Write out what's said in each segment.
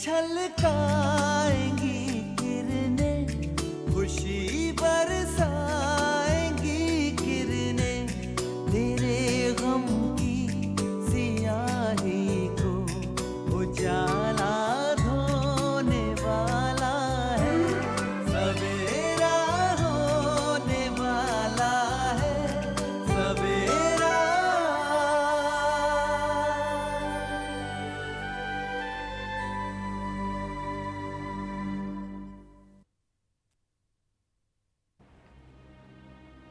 छलकाएंगी किरणें, खुशी बरसाएंगी किरणें, तेरे गम की सियाही को उजाला धोने वाला है, सवेरा होने वाला है, सवेरा।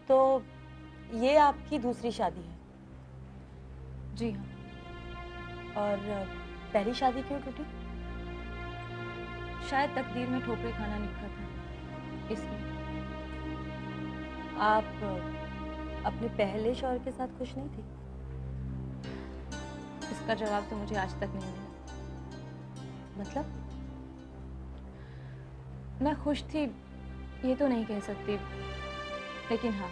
तो ये आपकी दूसरी शादी है? जी हाँ। और पहली शादी क्यों टूटी? शायद तकदीर में ठोकरे खाना लिखा था, इसलिए। आप अपने पहले शौहर के साथ खुश नहीं थी? इसका जवाब तो मुझे आज तक नहीं मिला। मतलब? मैं खुश थी ये तो नहीं कह सकती, लेकिन हाँ,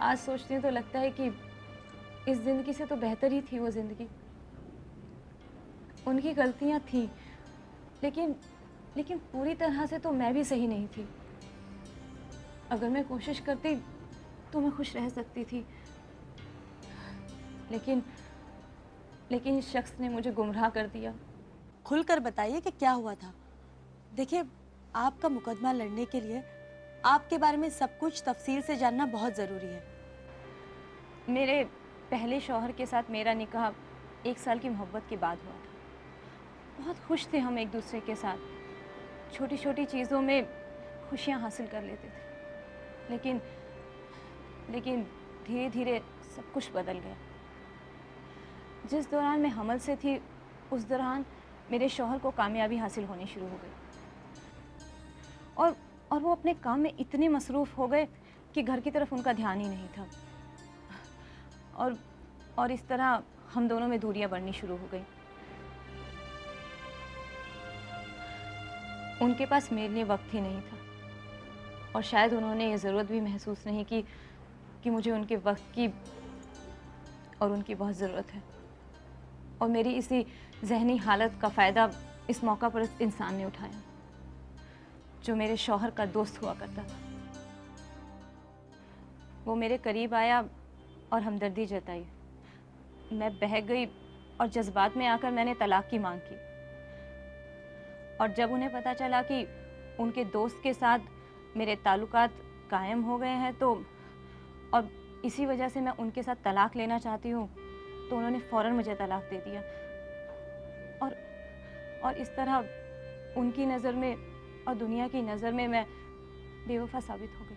आज सोचती हूँ तो लगता है कि इस जिंदगी से तो बेहतर ही थी वो जिंदगी। उनकी गलतियाँ थी, लेकिन पूरी तरह से तो मैं भी सही नहीं थी। अगर मैं कोशिश करती तो मैं खुश रह सकती थी, लेकिन इस शख्स ने मुझे गुमराह कर दिया। खुलकर बताइए कि क्या हुआ था। देखिए, आपका मुकदमा लड़ने के लिए आपके बारे में सब कुछ तफसील से जानना बहुत ज़रूरी है। मेरे पहले शौहर के साथ मेरा निकाह 1 साल की मोहब्बत के बाद हुआ था। बहुत खुश थे हम एक दूसरे के साथ, छोटी छोटी चीज़ों में खुशियाँ हासिल कर लेते थे, लेकिन धीरे धीरे सब कुछ बदल गया। जिस दौरान मैं हमल से थी, उस दौरान मेरे शौहर को कामयाबी हासिल होनी शुरू हो गई, और वो अपने काम में इतने मसरूफ़ हो गए कि घर की तरफ उनका ध्यान ही नहीं था। और इस तरह हम दोनों में दूरियां बढ़नी शुरू हो गई। उनके पास मेरे लिए वक्त ही नहीं था, और शायद उन्होंने ये ज़रूरत भी महसूस नहीं की कि मुझे उनके वक्त की और उनकी बहुत ज़रूरत है। और मेरी इसी जहनी हालत का फ़ायदा इस मौका पर इस इंसान ने उठाया, जो मेरे शौहर का दोस्त हुआ करता था। वो मेरे करीब आया और हमदर्दी जताई। मैं बह गई और जज्बात में आकर मैंने तलाक की मांग की। और जब उन्हें पता चला कि उनके दोस्त के साथ मेरे ताल्लुकात कायम हो गए हैं, तो और इसी वजह से मैं उनके साथ तलाक लेना चाहती हूँ, तो उन्होंने फ़ौरन मुझे तलाक दे दिया। और इस तरह उनकी नज़र में और दुनिया की नज़र में मैं बेवफा साबित हो गई।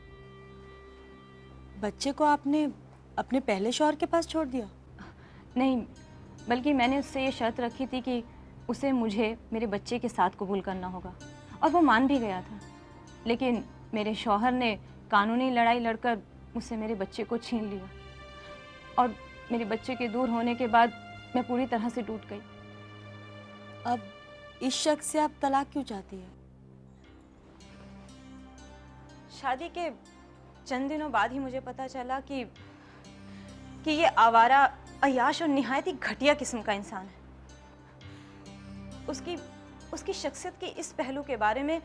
बच्चे को आपने अपने पहले शौहर के पास छोड़ दिया? नहीं, बल्कि मैंने उससे ये शर्त रखी थी कि उसे मुझे मेरे बच्चे के साथ कबूल करना होगा, और वो मान भी गया था। लेकिन मेरे शौहर ने कानूनी लड़ाई लड़कर मुझसे मेरे बच्चे को छीन लिया, और मेरे बच्चे के दूर होने के बाद मैं पूरी तरह से टूट गई। अब इस शख्स से आप तलाक क्यों चाहती हैं? शादी के चंद दिनों बाद ही मुझे पता चला कि ये आवारा, अय्याश और निहायत ही घटिया किस्म का इंसान है। उसकी शख्सियत के इस पहलू के बारे में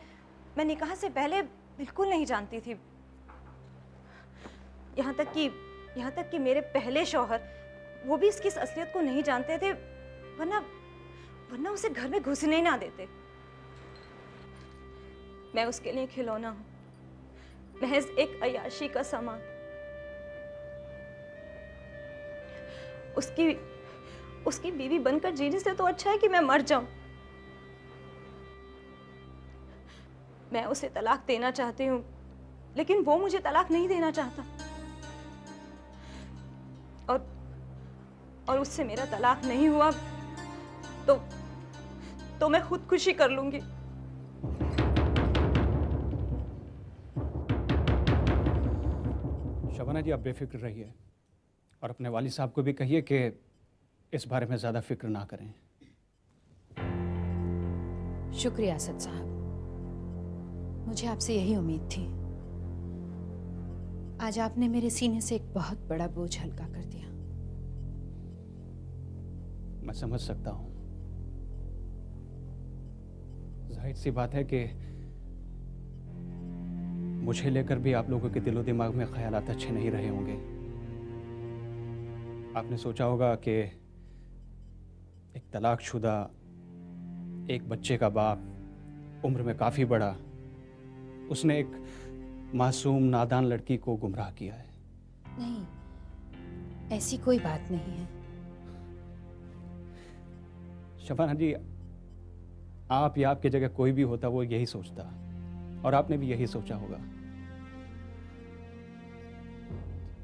मैं निकाह से पहले बिल्कुल नहीं जानती थी। यहाँ तक कि मेरे पहले शौहर वो भी इसकी असलियत को नहीं जानते थे, वरना उसे घर में घुसने ही ना देते। मैं उसके लिए खिलौना हूँ, महज एक अय्याशी का सामान। उसकी बीवी बनकर जीने से तो अच्छा है कि मैं मर जाऊं। मैं उसे तलाक देना चाहती हूँ, लेकिन वो मुझे तलाक नहीं देना चाहता, और उससे मेरा तलाक नहीं हुआ तो मैं खुदकुशी कर लूंगी। शबाना जी, आप बेफिक्र रहिए, और अपने वालिद साहब को भी कहिए कि इस बारे में ज़्यादा फिक्र ना करें। शुक्रिया असद साहब, मुझे आपसे यही उम्मीद थी। आज आपने मेरे सीने से एक बहुत बड़ा बोझ हल्का कर दिया। मैं समझ सकता हूँ, जाहिर सी बात है कि मुझे लेकर भी आप लोगों के दिलो दिमाग में ख्यालात अच्छे नहीं रहे होंगे। आपने सोचा होगा कि एक तलाकशुदा, एक बच्चे का बाप, उम्र में काफ़ी बड़ा, उसने एक मासूम नादान लड़की को गुमराह किया है। नहीं, ऐसी कोई बात नहीं है। शबाना जी, आप या आपकी जगह कोई भी होता वो यही सोचता, और आपने भी यही सोचा होगा।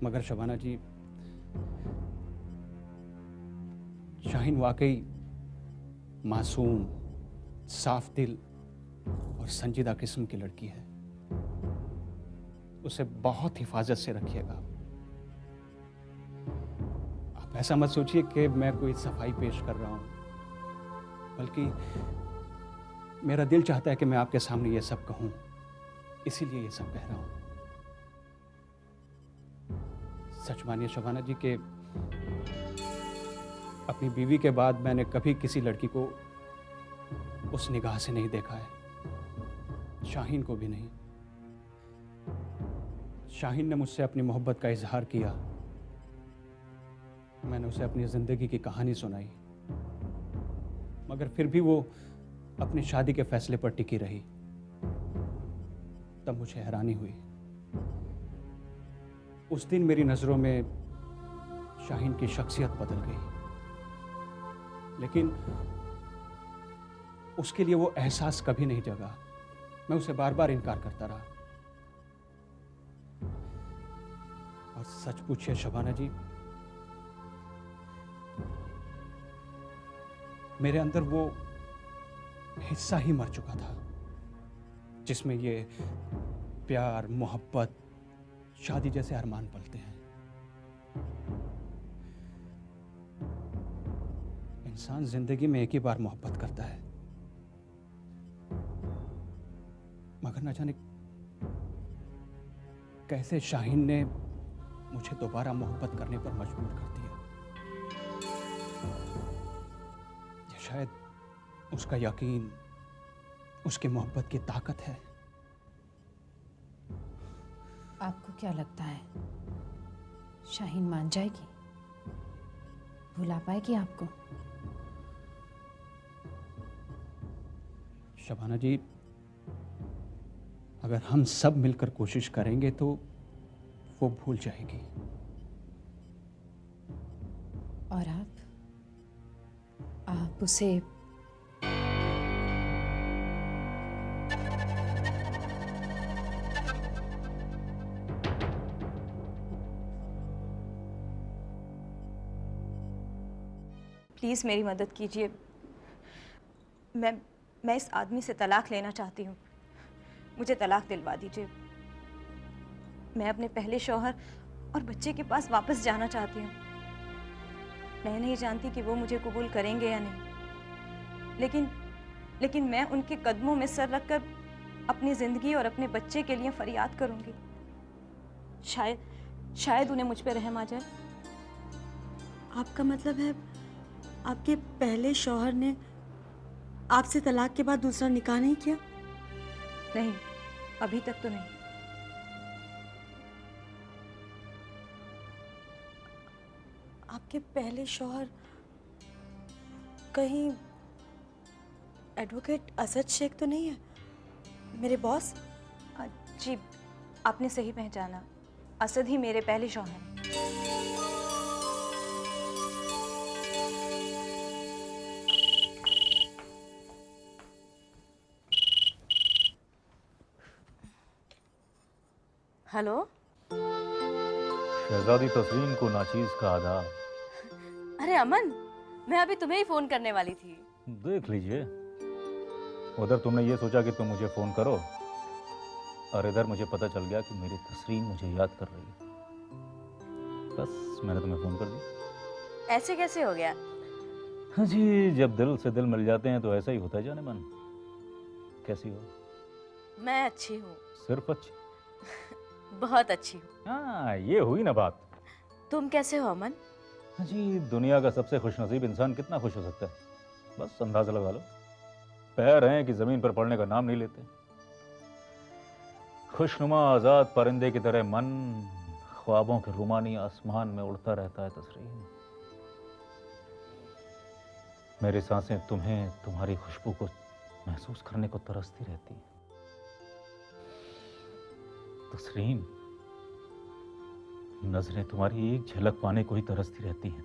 मगर शबाना जी, शाहीन वाकई मासूम, साफ दिल और संजीदा किस्म की लड़की है। उसे बहुत हिफाजत से रखिएगा। आप ऐसा मत सोचिए कि मैं कोई सफाई पेश कर रहा हूं, बल्कि मेरा दिल चाहता है कि मैं आपके सामने ये सब कहूं, इसीलिए ये सब कह रहा हूं। सच मानिए शबाना जी कि अपनी बीवी के बाद मैंने कभी किसी लड़की को उस निगाह से नहीं देखा है, शाहीन को भी नहीं। शाहीन ने मुझसे अपनी मोहब्बत का इजहार किया, मैंने उसे अपनी जिंदगी की कहानी सुनाई, मगर फिर भी वो अपनी शादी के फैसले पर टिकी रही। तब मुझे हैरानी हुई। उस दिन मेरी नजरों में शाहीन की शख्सियत बदल गई, लेकिन उसके लिए वो एहसास कभी नहीं जगा। मैं उसे बार बार इनकार करता रहा। और सच पूछिए शबाना जी, मेरे अंदर वो हिस्सा ही मर चुका था जिसमें ये प्यार, मोहब्बत, शादी जैसे अरमान पलते हैं। इंसान जिंदगी में एक ही बार मोहब्बत करता है, मगर न जाने कैसे शाहीन ने मुझे दोबारा मोहब्बत करने पर मजबूर कर दिया। ये शायद उसका यकीन, उसकी मोहब्बत की ताकत है। आपको क्या लगता है शाहीन मान जाएगी, भुला पाएगी आपको? शबाना जी, अगर हम सब मिलकर कोशिश करेंगे तो वो भूल जाएगी। और आप उसे प्लीज़ मेरी मदद कीजिए। मैं इस आदमी से तलाक लेना चाहती हूँ। मुझे तलाक दिलवा दीजिए। मैं अपने पहले शौहर और बच्चे के पास वापस जाना चाहती हूँ। मैं नहीं जानती कि वो मुझे कबूल करेंगे या नहीं, लेकिन मैं उनके कदमों में सर रखकर अपनी ज़िंदगी और अपने बच्चे के लिए फरियाद करूँगी। शायद उन्हें मुझ पर रहम आ जाए। आपका मतलब है आपके पहले शौहर ने आपसे तलाक के बाद दूसरा निकाह नहीं किया? नहीं, अभी तक तो नहीं। आपके पहले शौहर कहीं एडवोकेट असद शेख तो नहीं है, मेरे बॉस? जी, आपने सही पहचाना। असद ही मेरे पहले शौहर हैं। हेलो। शहजादी तस्लीम को नाचीज का आदाब। अरे अमन, मैं अभी तुम्हें ही फोन करने वाली थी। देख लीजिए, उधर तुमने ये सोचा कि तुम मुझे फ़ोन करो, और इधर मुझे पता चल गया कि मेरी तस्लीम मुझे याद कर रही है। बस मैंने तुम्हें फ़ोन कर दिया। ऐसे कैसे हो गया? हाँ जी, जब दिल से दिल मिल जाते हैं तो ऐसा ही होता है जाने मन। कैसी हो? मैं अच्छी हूँ। सिर्फ अच्छी? बहुत अच्छी हूँ। हाँ, ये हुई ना बात। तुम कैसे हो अमन? हाँ जी, दुनिया का सबसे खुशनसीब इंसान कितना खुश हो सकता है, बस अंदाज़ा लगा लो। पैर हैं कि जमीन पर पड़ने का नाम नहीं लेते। खुशनुमा आजाद परिंदे की तरह मन ख्वाबों के रुमानी आसमान में उड़ता रहता है तसरीन। मेरी सांसें तुम्हें, तुम्हारी खुशबू को महसूस करने को तरसती रहती है तसरीन। नजरें तुम्हारी एक झलक पाने को ही तरसती रहती हैं।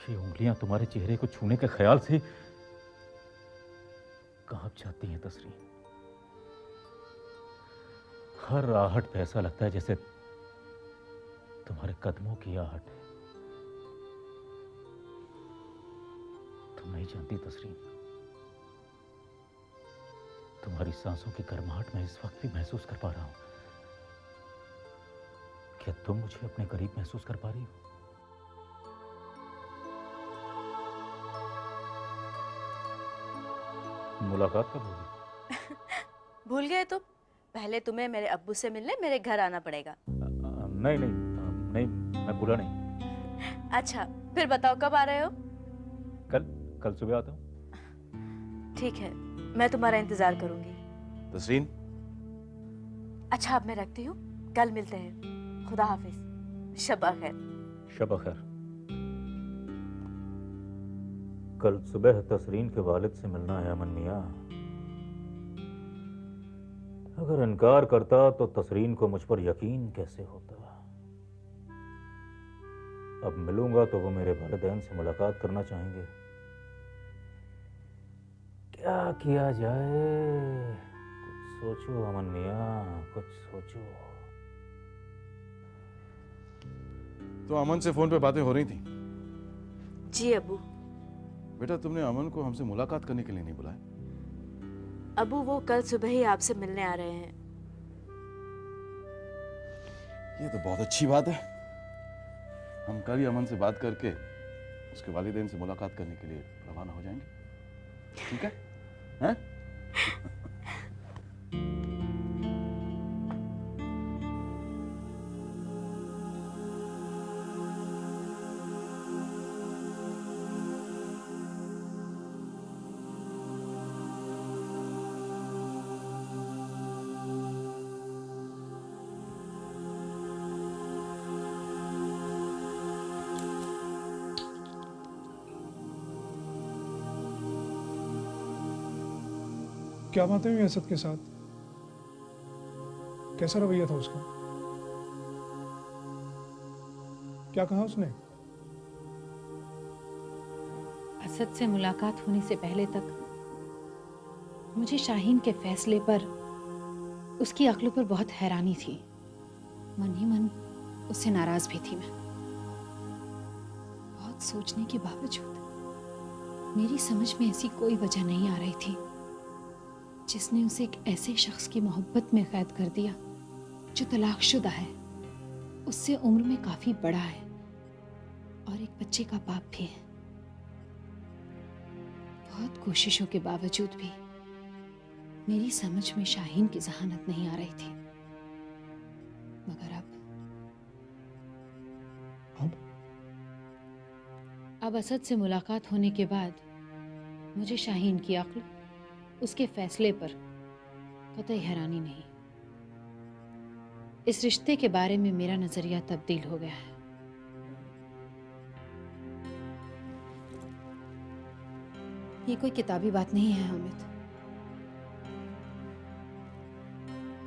ये उंगलियां तुम्हारे चेहरे को छूने के ख्याल से कांप जाती हैं तसरीन। हर आहट पे ऐसा लगता है जैसे तुम्हारे कदमों की आहट है। तुम नहीं जानती तसरीन, तुम्हारी सांसों की गर्माहट मैं इस वक्त भी महसूस कर पा रहा हूं। क्या तुम मुझे अपने करीब महसूस कर पा रही हो? मुलाकात कब होगी? भूल गए तुम? पहले तुम्हें मेरे अब्बू से मिलने मेरे घर आना पड़ेगा। नहीं नहीं नहीं, मैं भूला नहीं। अच्छा, फिर बताओ कब आ रहे हो? कल सुबह आता हूँ। ठीक है, मैं तुम्हारा इंतजार करूंगी। तसरीन, अच्छा, अब मैं रखती हूँ, कल मिलते हैं। खुदा हाफिज, शब खैर। शब खैर। कल सुबह तसरीन के वालिद से मिलना है अमन मियाँ। अगर इनकार करता तो तसरीन को मुझ पर यकीन कैसे होता। अब मिलूंगा तो वो मेरे वालिदैन से मुलाकात करना चाहेंगे। क्या किया जाए? कुछ सोचो अमन मियाँ, कुछ सोचो। तो अमन से फोन पे बातें हो रही थी? जी अबू। बेटा, तुमने अमन को हमसे मुलाकात करने के लिए नहीं बुलाया? अबू, वो कल सुबह ही आपसे मिलने आ रहे हैं। ये तो बहुत अच्छी बात है। हम कल ही अमन से बात करके उसके वालिदैन से मुलाकात करने के लिए रवाना हो जाएंगे। ठीक है? हैं? क्या बातें हुई असद के साथ? कैसा रवैया था उसका? क्या कहा उसने? असद से मुलाकात होने से पहले तक मुझे शाहीन के फैसले पर, उसकी अक्ल पर बहुत हैरानी थी। मन ही मन उससे नाराज भी थी मैं। बहुत सोचने के बावजूद मेरी समझ में ऐसी कोई वजह नहीं आ रही थी जिसने उसे एक ऐसे शख्स की मोहब्बत में कैद कर दिया जो तलाकशुदा है, उससे उम्र में काफी बड़ा है और एक बच्चे का बाप भी है। बहुत कोशिशों के बावजूद भी मेरी समझ में शाहीन की जहानत नहीं आ रही थी। मगर अब असद से मुलाकात होने के बाद मुझे शाहीन की अक्ल, उसके फैसले पर कतई हैरानी नहीं। इस रिश्ते के बारे में मेरा नजरिया तब्दील हो गया है। ये कोई किताबी बात नहीं है हामिद,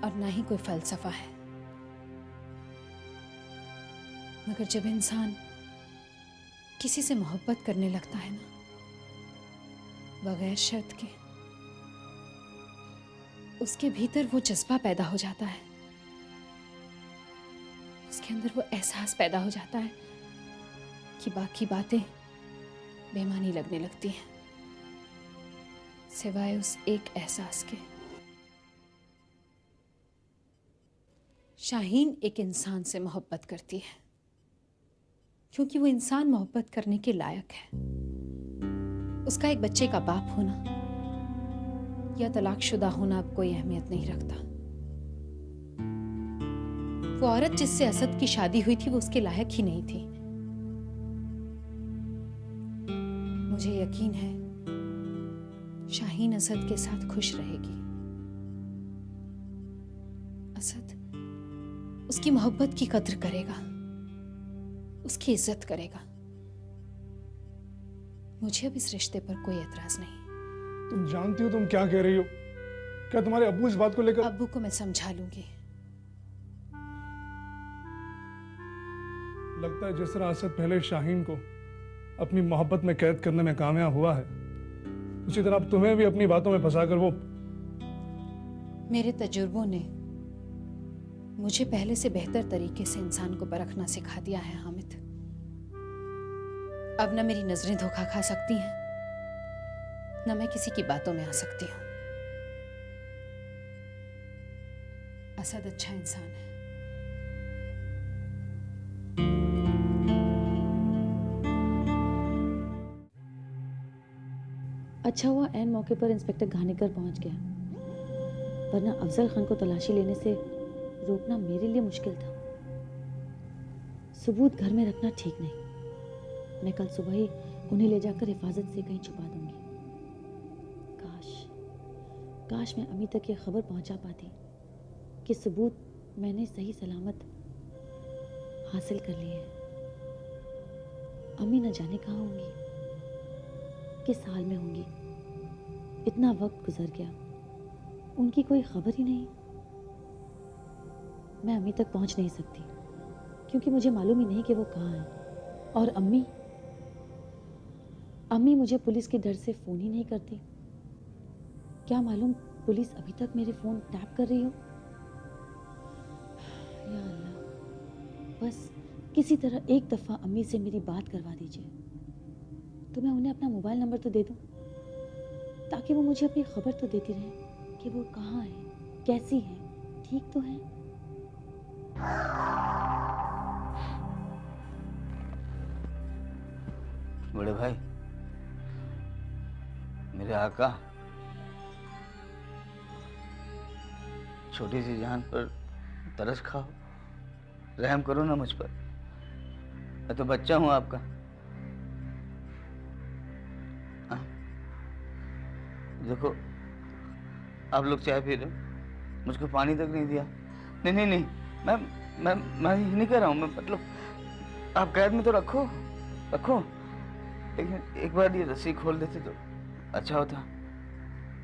और ना ही कोई फलसफा है। मगर जब इंसान किसी से मोहब्बत करने लगता है ना, बगैर शर्त के, उसके भीतर वो जज्बा पैदा हो जाता है, उसके अंदर वो एहसास पैदा हो जाता है कि बाकी बातें बेमानी लगने लगती हैं, सिवाय उस एक एहसास के। शाहीन एक इंसान से मोहब्बत करती है क्योंकि वो इंसान मोहब्बत करने के लायक है। उसका एक बच्चे का बाप होना या तलाकशुदा होना अब कोई अहमियत नहीं रखता। वो औरत जिससे असद की शादी हुई थी वो उसके लायक ही नहीं थी। मुझे यकीन है शाहीन असद के साथ खुश रहेगी। असद उसकी मोहब्बत की कद्र करेगा, उसकी इज्जत करेगा। मुझे अब इस रिश्ते पर कोई एतराज नहीं। तुम जानती हो तुम क्या कह रही हो? क्या तुम्हारे अब्बू इस बात को लेकर? अब्बू को मैं समझा लूंगी। लगता है जिस तरह असद पहले शाहीन को अपनी मोहब्बत में कैद करने में कामयाब हुआ है, उसी तरह अब तुम्हें भी अपनी बातों में फंसाकर वो। मेरे तजुर्बों ने मुझे पहले से बेहतर तरीके से इंसान को परखना सिखा दिया है हामिद। अब न मेरी नजरें धोखा खा सकती हैं, न मैं किसी की बातों में आ सकती हूं। असद अच्छा इंसान है। अच्छा हुआ ऐन मौके पर इंस्पेक्टर घानेकर पहुंच गया, वरना अफजल खान को तलाशी लेने से रोकना मेरे लिए मुश्किल था। सबूत घर में रखना ठीक नहीं। मैं कल सुबह ही उन्हें ले जाकर हिफाजत से कहीं छुपा दूंगी। काश मैं अम्मी तक ये खबर पहुंचा पाती कि सबूत मैंने सही सलामत हासिल कर लिए हैं। अम्मी न जाने कहाँ होंगी, किस हाल में होंगी। इतना वक्त गुजर गया, उनकी कोई खबर ही नहीं। मैं अम्मी तक पहुंच नहीं सकती क्योंकि मुझे मालूम ही नहीं कि वो कहाँ हैं। और अम्मी मुझे पुलिस के डर से फ़ोन ही नहीं करती। क्या मालूम पुलिस अभी तक मेरे फ़ोन टैप कर रही हो। या अल्लाह, बस किसी तरह एक दफ़ा अम्मी से मेरी बात करवा दीजिए तो मैं उन्हें अपना मोबाइल नंबर तो दे दूं, ताकि वो मुझे अपनी खबर तो देती रहें कि वो कहाँ है, कैसी है, ठीक तो है। बड़े भाई, मेरे आका, छोटी सी जान पर तरस खाओ, रहम करो ना मुझ पर। मैं तो बच्चा हूं आपका। देखो, आप लोग चाय पी रहे हो, मुझको पानी तक नहीं दिया। नहीं नहीं नहीं, मैं ये नहीं कह रहा हूँ। मैं मतलब आप कैद में तो रखो, लेकिन एक बार ये रस्सी खोल देते तो अच्छा होता।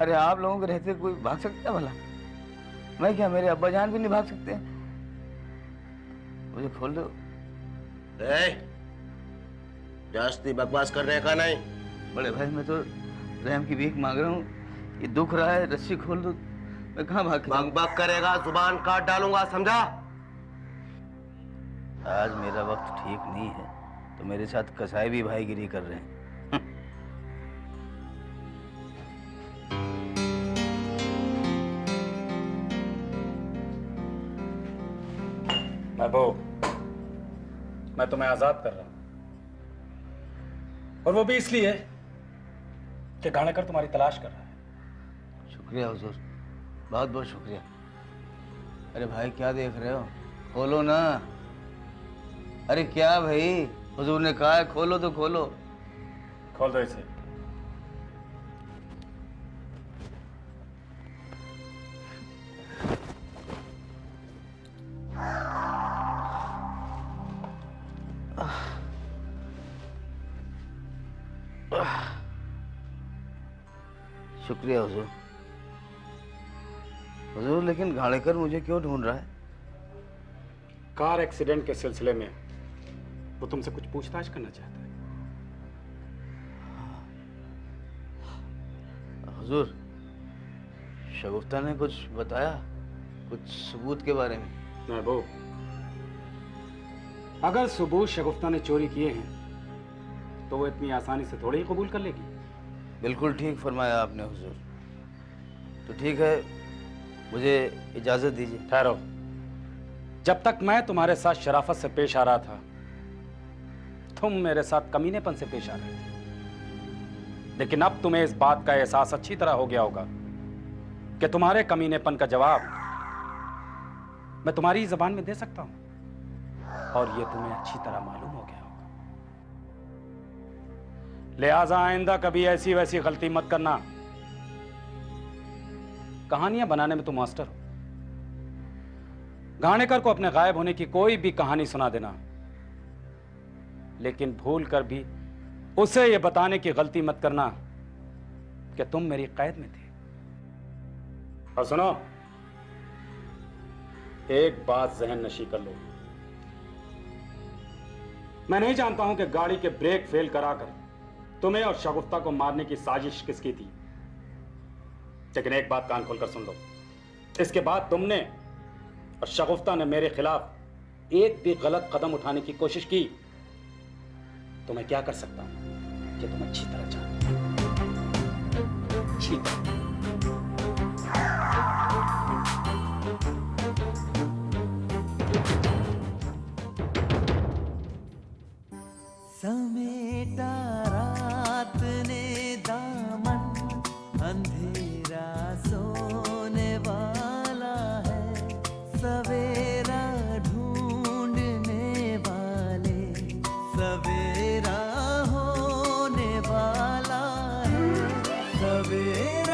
अरे आप लोगों के रहते कोई भाग सकता है भला? मैं क्या, मेरे अब्बा जान भी नहीं भाग सकते? मुझे खोल दो। जास्ती बकवास कर रहे का नहीं? बड़े भाई, मैं तो रहम की भीख मांग रहा हूँ। ये दुख रहा है, रस्सी खोल दो। मैं कहाँ भाग? बक करेगा, जुबान काट डालूंगा, समझा? आज मेरा वक्त ठीक नहीं है तो मेरे साथ कसाई भी भाईगिरी कर रहे हैं। महबूब, मैं तुम्हें आजाद कर रहा हूं, और वो भी इसलिए कि घानेकर तुम्हारी तलाश कर रहा है। शुक्रिया हुजूर, बहुत बहुत शुक्रिया। अरे भाई, क्या देख रहे हो? खोलो ना। अरे क्या भाई, हुजूर ने कहा है खोलो तो खोलो। खोल दो इसे। शुक्रिया हुजूर। हुजूर, लेकिन घानेकर मुझे क्यों ढूंढ रहा है? कार एक्सीडेंट के सिलसिले में वो तुमसे कुछ पूछताछ करना चाहता है। हुजूर, शगुफ्ता ने कुछ बताया, कुछ सबूत के बारे में? महबूब, अगर सबूत शगुफ्ता ने चोरी किए हैं तो वो इतनी आसानी से थोड़ी ही कबूल कर लेगी। बिल्कुल ठीक फरमाया आपने हुजूर। तो ठीक है, मुझे इजाजत दीजिए। ठहरो। जब तक मैं तुम्हारे साथ शराफत से पेश आ रहा था, तुम मेरे साथ कमीनेपन से पेश आ रहे थे। लेकिन अब तुम्हें इस बात का एहसास अच्छी तरह हो गया होगा कि तुम्हारे कमीनेपन का जवाब मैं तुम्हारी ही जबान में दे सकता हूं, और यह तुम्हें अच्छी तरह मालूम हो गया होगा। लिहाजा आइंदा कभी ऐसी वैसी गलती मत करना। कहानियां बनाने में तुम मास्टर हो। घाणेकर को अपने गायब होने की कोई भी कहानी सुना देना, लेकिन भूल कर भी उसे यह बताने की गलती मत करना कि तुम मेरी कैद में थे। और सुनो, एक बात जहन नशी कर लो। मैं नहीं जानता हूं कि गाड़ी के ब्रेक फेल कराकर तुम्हें और शगुफ्ता को मारने की साजिश किसकी थी, लेकिन एक बात कान खोलकर सुन लो। इसके बाद तुमने और शगुफ्ता ने मेरे खिलाफ एक भी गलत कदम उठाने की कोशिश की तो मैं क्या कर सकता हूं कि तुम अच्छी तरह जानते हो। अच्छी तरह। समेटा रात ने दामन, अंधेरा सोने वाला है, सवेरा ढूंढने वाले, सवेरा होने वाला है, सवेरा